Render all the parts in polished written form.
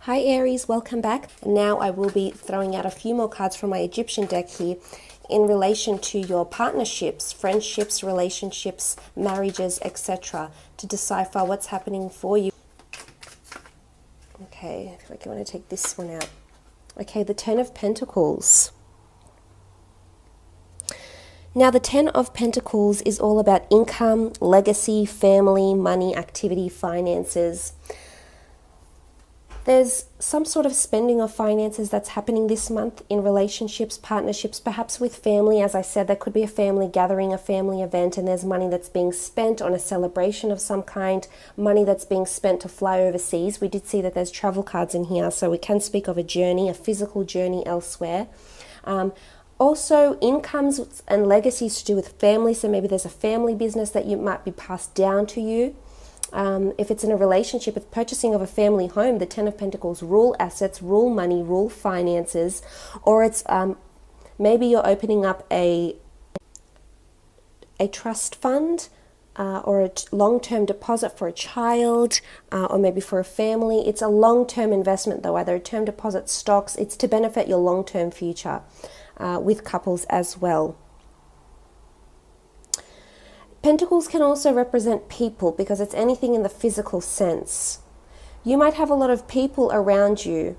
Hi Aries, welcome back. Now I will be throwing out a few more cards from my Egyptian deck here in relation to your partnerships, friendships, relationships, marriages, etc. to decipher what's happening for you. Okay, I feel like I want to take this one out. Okay, the Ten of Pentacles. Now the Ten of Pentacles is all about income, legacy, family, money, activity, finances. There's some sort of spending of finances that's happening this month in relationships, partnerships, perhaps with family. As I said, there could be a family gathering, a family event, and there's money that's being spent on a celebration of some kind, money that's being spent to fly overseas. We did see that there's travel cards in here, so we can speak of a journey, a physical journey elsewhere. Also, incomes and legacies to do with family, so maybe there's a family business that you might be passed down to you. If it's in a relationship with purchasing of a family home, the Ten of Pentacles rule assets, rule money, rule finances, or it's maybe you're opening up a trust fund or a long-term deposit for a child or maybe for a family. It's a long-term investment though, either a term deposit, stocks. It's to benefit your long-term future with couples as well. Pentacles can also represent people because it's anything in the physical sense. You might have a lot of people around you.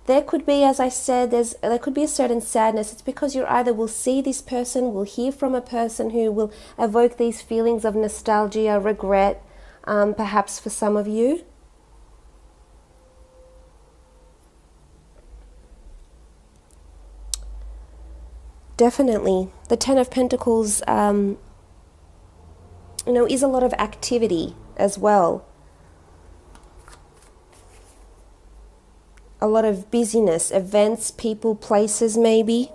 There could be, as I said, there could be a certain sadness. It's because you either will see this person, will hear from a person who will evoke these feelings of nostalgia, regret, perhaps for some of you. Definitely. The Ten of Pentacles, is a lot of activity as well. A lot of busyness, events, people, places maybe.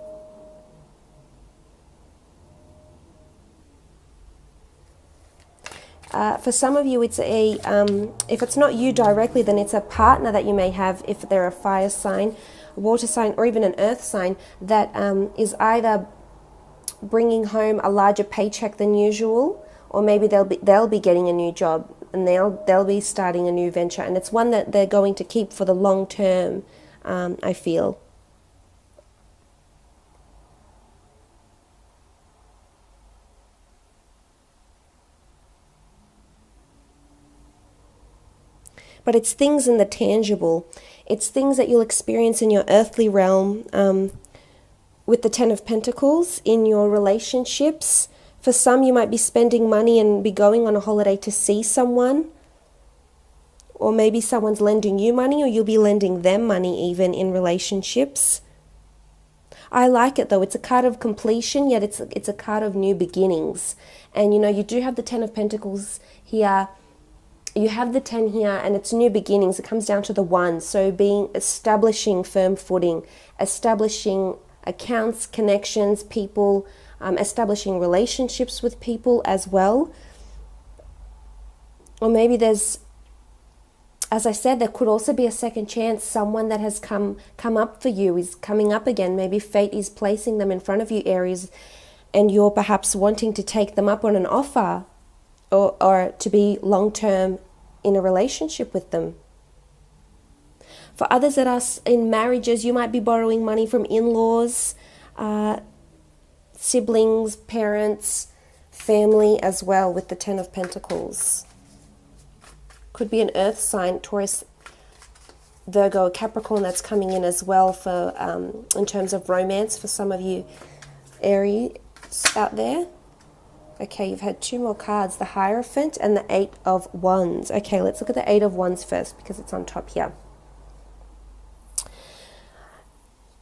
For some of you, it's if it's not you directly, then it's a partner that you may have if they're a fire sign, water sign, or even an earth sign that is either bringing home a larger paycheck than usual, or maybe they'll be getting a new job and they'll be starting a new venture, and it's one that they're going to keep for the long term. I feel. But it's things in the tangible. It's things that you'll experience in your earthly realm with the Ten of Pentacles in your relationships. For some, you might be spending money and be going on a holiday to see someone. Or maybe someone's lending you money, or you'll be lending them money even in relationships. I like it though. It's a card of completion, yet it's a card of new beginnings. And you do have the Ten of Pentacles here. You have the 10 here, and it's new beginnings. It comes down to the 1. So establishing firm footing, establishing accounts, connections, people, establishing relationships with people as well. Or maybe there's, as I said, there could also be a second chance. Someone that has come up for you is coming up again. Maybe fate is placing them in front of you, Aries, and you're perhaps wanting to take them up on an offer or to be long-term in a relationship with them. For others that are in marriages, you might be borrowing money from in-laws, siblings, parents, family as well with the Ten of Pentacles. Could be an earth sign, Taurus, Virgo, Capricorn that's coming in as well for in terms of romance for some of you Aries out there. Okay, you've had 2 more cards, the Hierophant and the 8 of Wands. Okay, let's look at the 8 of Wands first because it's on top here.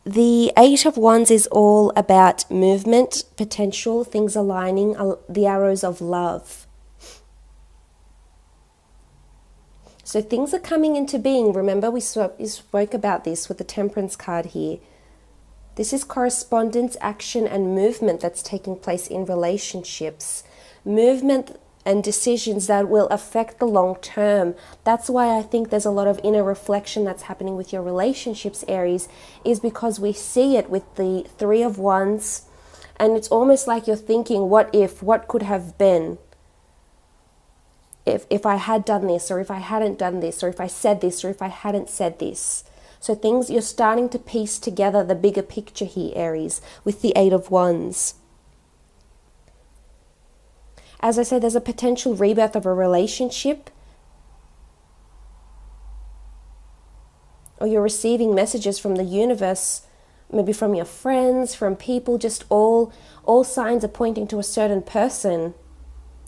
The 8 of Wands is all about movement, potential, things aligning, the arrows of love. So things are coming into being. Remember, we spoke about this with the Temperance card here. This is correspondence, action, and movement that's taking place in relationships. Movement and decisions that will affect the long term. That's why I think there's a lot of inner reflection that's happening with your relationships, Aries, is because we see it with the 3 of Wands, and it's almost like you're thinking, what if, what could have been? if I had done this, or if I hadn't done this, or if I said this, or if I hadn't said this. So things, you're starting to piece together the bigger picture here, Aries, with the Eight of Wands. As I said, there's a potential rebirth of a relationship, or you're receiving messages from the universe, maybe from your friends, from people, just all signs are pointing to a certain person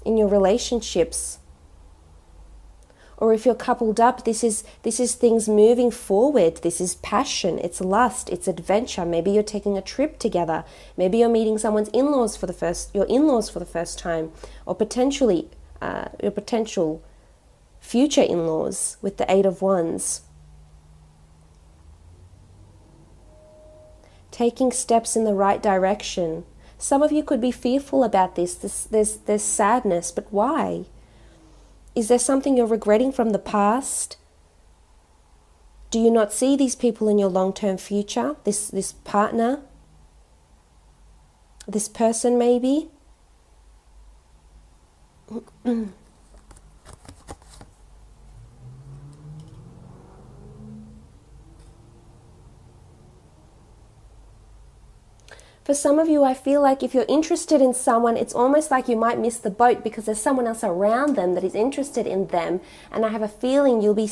in your relationships. Or if you're coupled up, this is things moving forward. This is passion, it's lust, it's adventure. Maybe you're taking a trip together. Maybe you're meeting someone's in-laws for the first time, or potentially your potential future in-laws with the Eight of Wands. Taking steps in the right direction. Some of you could be fearful about this. There's sadness, but why? Is there something you're regretting from the past? Do you not see these people in your long-term future? This partner? This person maybe? For some of you, I feel like if you're interested in someone, it's almost like you might miss the boat because there's someone else around them that is interested in them. And I have a feeling you'll be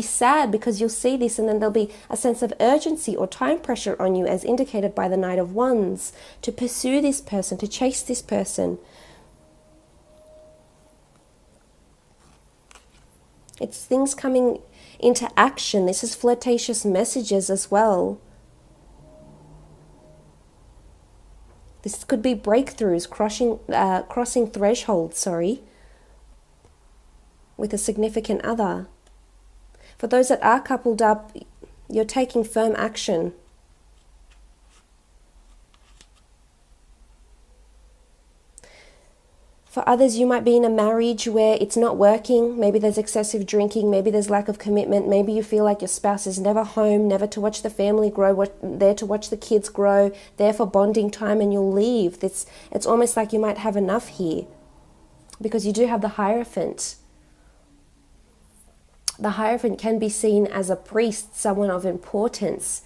sad because you'll see this, and then there'll be a sense of urgency or time pressure on you, as indicated by the Knight of Wands, to pursue this person, to chase this person. It's things coming into action. This is flirtatious messages as well. This could be breakthroughs, crossing thresholds, with a significant other. For those that are coupled up, you're taking firm action. For others, you might be in a marriage where it's not working. Maybe there's excessive drinking. Maybe there's lack of commitment. Maybe you feel like your spouse is never home, never to watch the family grow, there to watch the kids grow, there for bonding time, and you'll leave. It's almost like you might have enough here, because you do have the Hierophant. The Hierophant can be seen as a priest, someone of importance.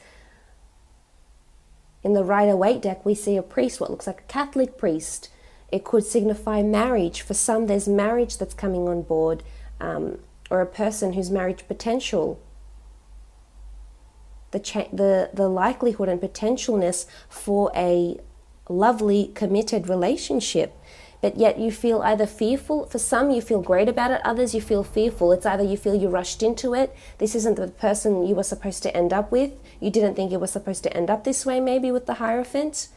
In the Rider-Waite deck, we see a priest, what looks like a Catholic priest. It could signify marriage. For some, there's marriage that's coming on board, or a person whose marriage potential. The likelihood and potentialness for a lovely, committed relationship. But yet you feel either fearful. For some, you feel great about it. Others, you feel fearful. It's either you feel you rushed into it. This isn't the person you were supposed to end up with. You didn't think it was supposed to end up this way, maybe, with the Hierophant.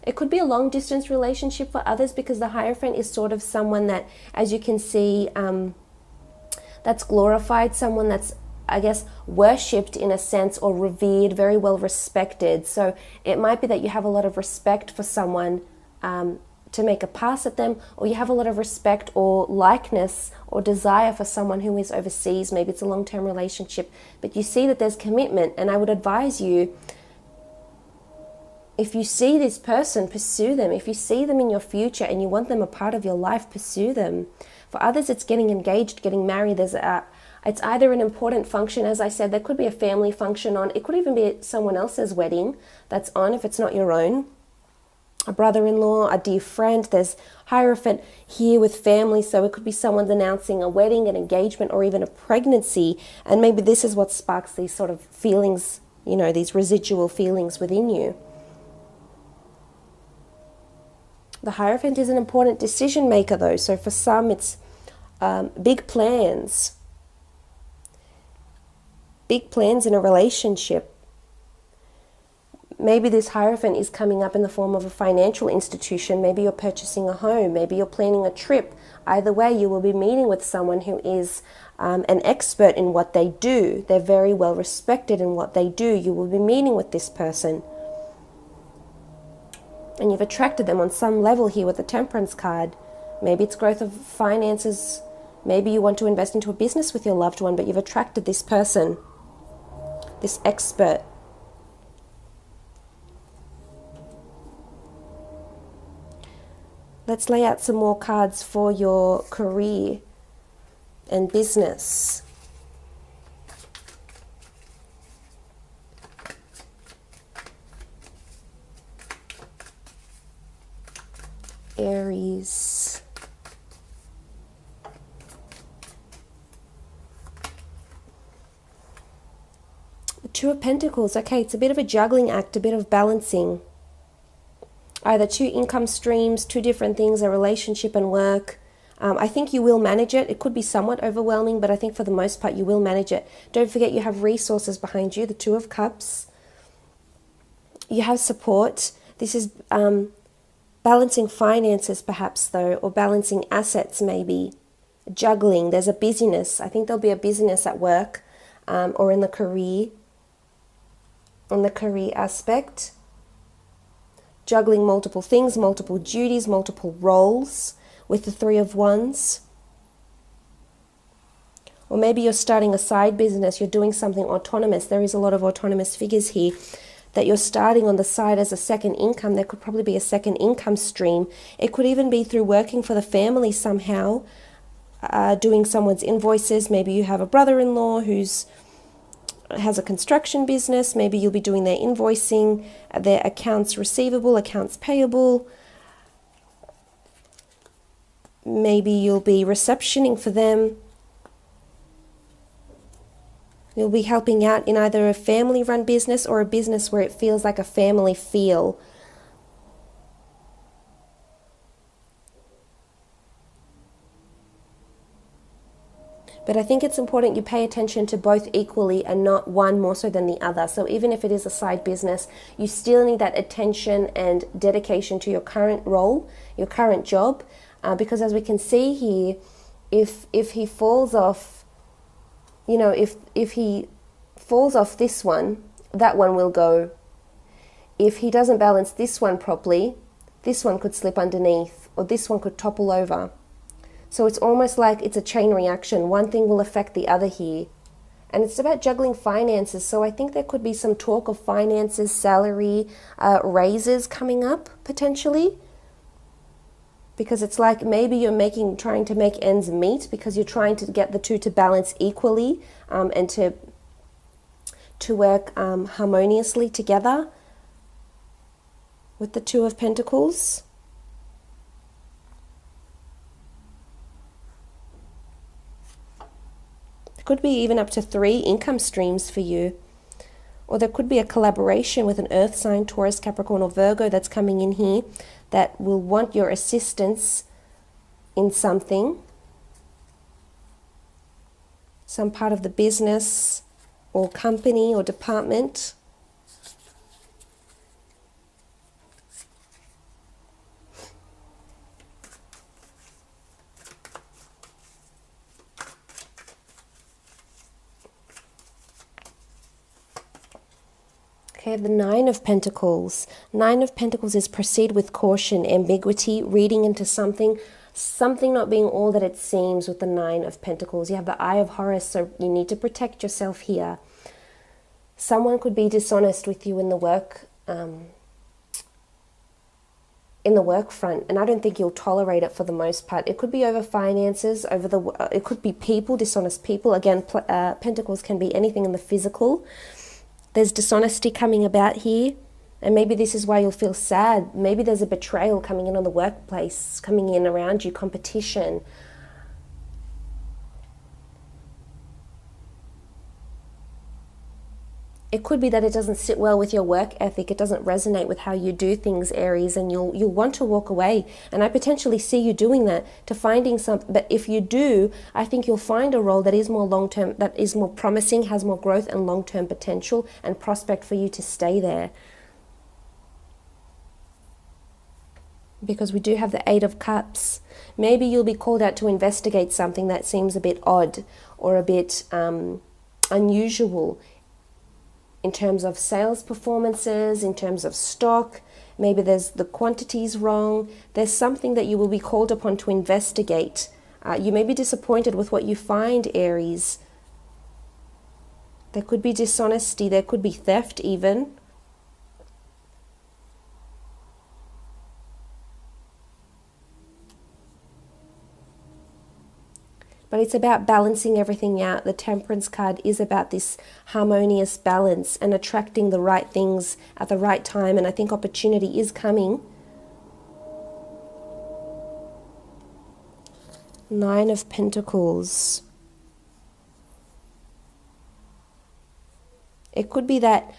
It could be a long-distance relationship for others, because the Hierophant is sort of someone that, as you can see, that's glorified, someone that's, I guess, worshipped in a sense, or revered, very well respected. So it might be that you have a lot of respect for someone to make a pass at them, or you have a lot of respect or likeness or desire for someone who is overseas. Maybe it's a long-term relationship, but you see that there's commitment, and I would advise you, if you see this person, pursue them. If you see them in your future and you want them a part of your life, pursue them. For others, it's getting engaged, getting married. It's either an important function, as I said, there could be a family function on. It could even be someone else's wedding that's on, if it's not your own. A brother-in-law, a dear friend. There's Hierophant here with family, so it could be someone's announcing a wedding, an engagement, or even a pregnancy. And maybe this is what sparks these sort of feelings, these residual feelings within you. The Hierophant is an important decision maker, though. So for some, it's big plans. Big plans in a relationship. Maybe this Hierophant is coming up in the form of a financial institution. Maybe you're purchasing a home. Maybe you're planning a trip. Either way, you will be meeting with someone who is an expert in what they do. They're very well respected in what they do. You will be meeting with this person. And you've attracted them on some level here with the Temperance card. Maybe it's growth of finances. Maybe you want to invest into a business with your loved one, but you've attracted this person, this expert. Let's lay out some more cards for your career and business. Aries. The Two of Pentacles. Okay, it's a bit of a juggling act, a bit of balancing. Either two income streams, two different things, a relationship and work. I think you will manage it. It could be somewhat overwhelming, but I think for the most part you will manage it. Don't forget you have resources behind you, the Two of Cups. You have support. This is balancing finances perhaps though, or balancing assets maybe. Juggling, there's a busyness. I think there'll be a busyness at work or in the career aspect. Juggling multiple things, multiple duties, multiple roles with the Three of Wands. Or maybe you're starting a side business, you're doing something autonomous. There is a lot of autonomous figures here that you're starting on the side as a second income. There could probably be a second income stream. It could even be through working for the family somehow, doing someone's invoices. Maybe you have a brother-in-law who's has a construction business. Maybe you'll be doing their invoicing, their accounts receivable, accounts payable. Maybe you'll be receptioning for them. You'll be helping out in either a family-run business or a business where it feels like a family feel. But I think it's important you pay attention to both equally and not one more so than the other. So even if it is a side business, you still need that attention and dedication to your current role, your current job. Because as we can see here, if he falls off, you know, if he falls off this one, that one will go. If he doesn't balance this one properly, this one could slip underneath, or this one could topple over. So it's almost like it's a chain reaction. One thing will affect the other here. And it's about juggling finances. So I think there could be some talk of finances, salary, raises coming up potentially. Because it's like maybe you're trying to make ends meet because you're trying to get the two to balance equally and to work harmoniously together with the Two of Pentacles. Could be even up to 3 income streams for you. Or there could be a collaboration with an earth sign, Taurus, Capricorn or Virgo that's coming in here that will want your assistance in something. Some part of the business or company or department. Okay, the Nine of Pentacles. Nine of Pentacles is proceed with caution, ambiguity, reading into something not being all that it seems with the Nine of Pentacles. You have the Eye of Horus, so you need to protect yourself here. Someone could be dishonest with you in the work front, and I don't think you'll tolerate it for the most part. It could be over finances, it could be people, dishonest people. Again, Pentacles can be anything in the physical. There's dishonesty coming about here, and maybe this is why you'll feel sad. Maybe there's a betrayal coming in on the workplace, coming in around you, competition. It could be that it doesn't sit well with your work ethic. It doesn't resonate with how you do things, Aries, and you'll want to walk away. And I potentially see you doing that, to finding something. But if you do, I think you'll find a role that is more long-term, that is more promising, has more growth and long-term potential and prospect for you to stay there. Because we do have the Eight of Cups. Maybe you'll be called out to investigate something that seems a bit odd or a bit unusual, in terms of sales performances, in terms of stock. Maybe there's the quantities wrong. There's something that you will be called upon to investigate. You may be disappointed with what you find, Aries. There could be dishonesty. There could be theft even. But it's about balancing everything out. The Temperance card is about this harmonious balance and attracting the right things at the right time. And I think opportunity is coming. Nine of Pentacles. It could be that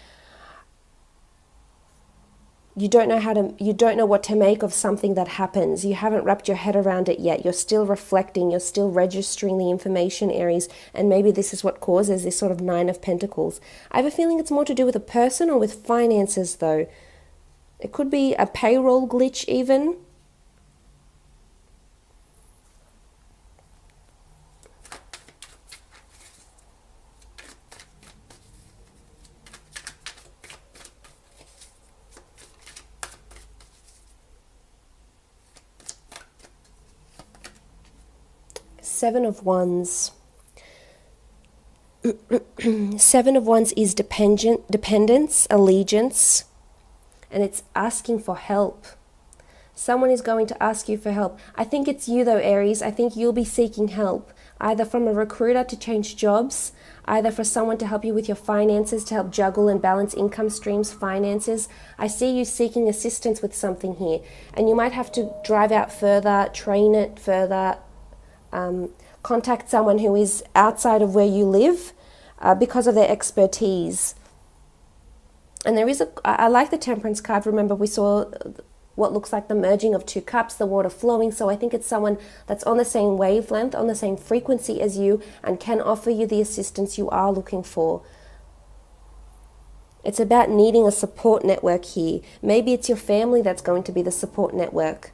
you don't know what to make of something that happens. You haven't wrapped your head around it yet. You're still reflecting, you're still registering the information, Aries, and maybe this is what causes this sort of Nine of Pentacles. I have a feeling it's more to do with a person or with finances, though. It could be a payroll glitch even. Seven of Wands. Seven of Wands is dependence, allegiance, and it's asking for help. Someone is going to ask you for help. I think it's you though, Aries. I think you'll be seeking help, either from a recruiter to change jobs, either for someone to help you with your finances, to help juggle and balance income streams, finances. I see you seeking assistance with something here, and you might have to drive out further, train it further, contact someone who is outside of where you live because of their expertise. And there is I like the Temperance card. Remember, we saw what looks like the merging of two cups, the water flowing. So I think it's someone that's on the same wavelength, on the same frequency as you, and can offer you the assistance you are looking for. It's about needing a support network here. Maybe it's your family that's going to be the support network.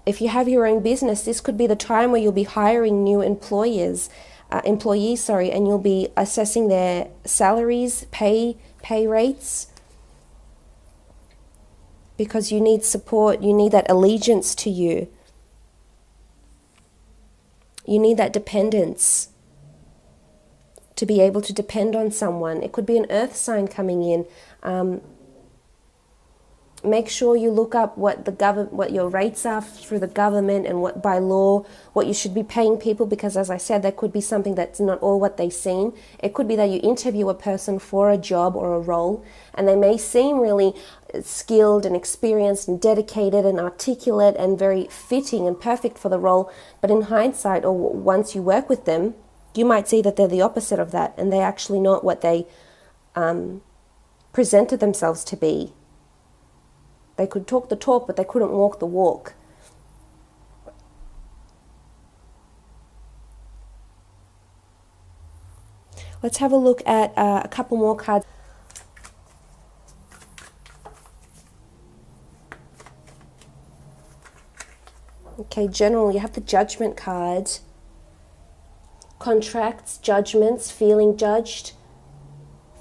If you have your own business, this could be the time where you'll be hiring new employees, and you'll be assessing their salaries, pay rates, because you need support. You need that allegiance to you. You need that dependence to be able to depend on someone. It could be an earth sign coming in. Make sure you look up what your rates are through the government and what by law, what you should be paying people, because as I said, there could be something that's not all what they seem. It could be that you interview a person for a job or a role, and they may seem really skilled and experienced and dedicated and articulate and very fitting and perfect for the role, but in hindsight, or once you work with them, you might see that they're the opposite of that, and they're actually not what they presented themselves to be. They could talk the talk, but they couldn't walk the walk. Let's have a look at a couple more cards. Okay, general, you have the Judgment card. Contracts, judgments, feeling judged,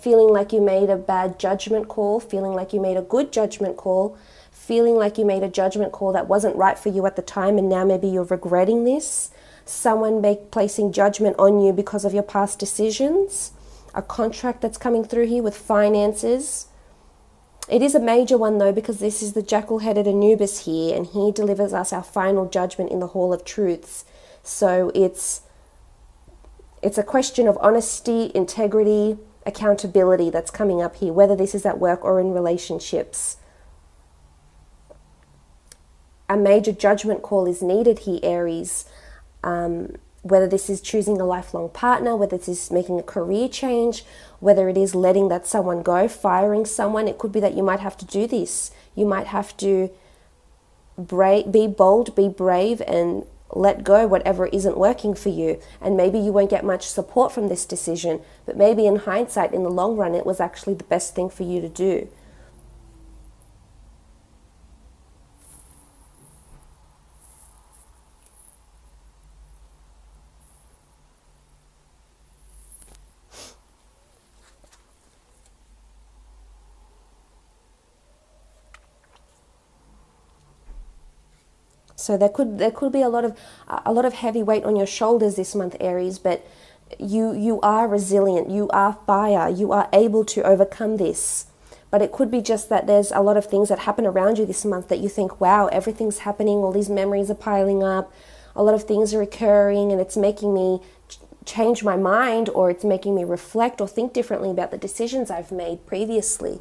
feeling like you made a bad judgment call, feeling like you made a good judgment call, feeling like you made a judgment call that wasn't right for you at the time, and now maybe you're regretting this. Someone placing judgment on you because of your past decisions. A contract that's coming through here with finances. It is a major one though, because this is the jackal-headed Anubis here, and he delivers us our final judgment in the Hall of Truths. So it's a question of honesty, integrity, accountability that's coming up here, whether this is at work or in relationships. A major judgment call is needed here, Aries. Whether this is choosing a lifelong partner, whether this is making a career change, whether it is letting that someone go, firing someone. It could be that you might have to do this. You might have to be bold, be brave, and let go whatever isn't working for you. And maybe you won't get much support from this decision, but maybe in hindsight, in the long run, it was actually the best thing for you to do. So there could be a lot of heavy weight on your shoulders this month, Aries, but you are resilient, you are fire, you are able to overcome this. But it could be just that there's a lot of things that happen around you this month that you think, wow, everything's happening, all these memories are piling up, a lot of things are occurring, and it's making me change my mind, or it's making me reflect or think differently about the decisions I've made previously.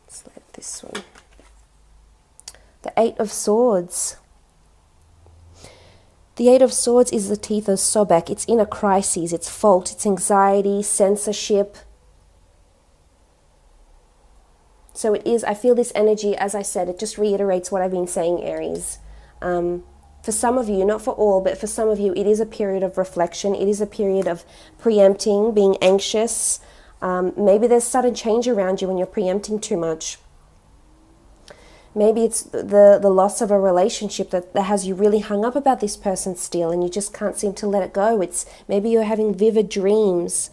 Let's let this one. The Eight of Swords. The Eight of Swords is the teeth of Sobek. It's inner crises, it's fault, it's anxiety, censorship. So it is, I feel this energy, as I said, it just reiterates what I've been saying, Aries. For some of you, not for all, but for some of you, it is a period of reflection. It is a period of preempting, being anxious. Maybe there's sudden change around you when you're preempting too much. Maybe it's the loss of a relationship that has you really hung up about this person still, and you just can't seem to let it go. It's maybe you're having vivid dreams.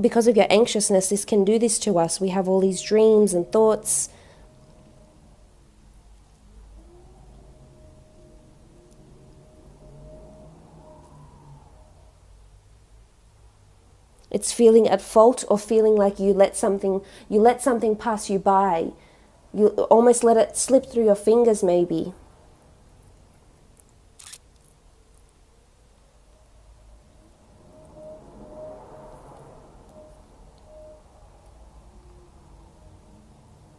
Because of your anxiousness, this can do this to us. We have all these dreams and thoughts. It's feeling at fault, or feeling like you let something pass you by. You almost let it slip through your fingers, maybe.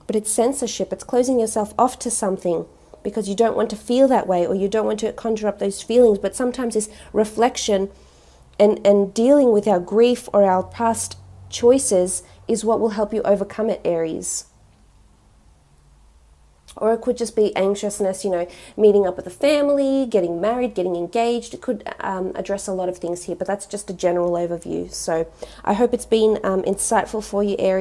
But it's censorship. It's closing yourself off to something because you don't want to feel that way, or you don't want to conjure up those feelings. But sometimes this reflection and dealing with our grief or our past choices is what will help you overcome it, Aries. Or it could just be anxiousness, you know, meeting up with a family, getting married, getting engaged. It could address a lot of things here, but that's just a general overview. So I hope it's been insightful for you, Aries.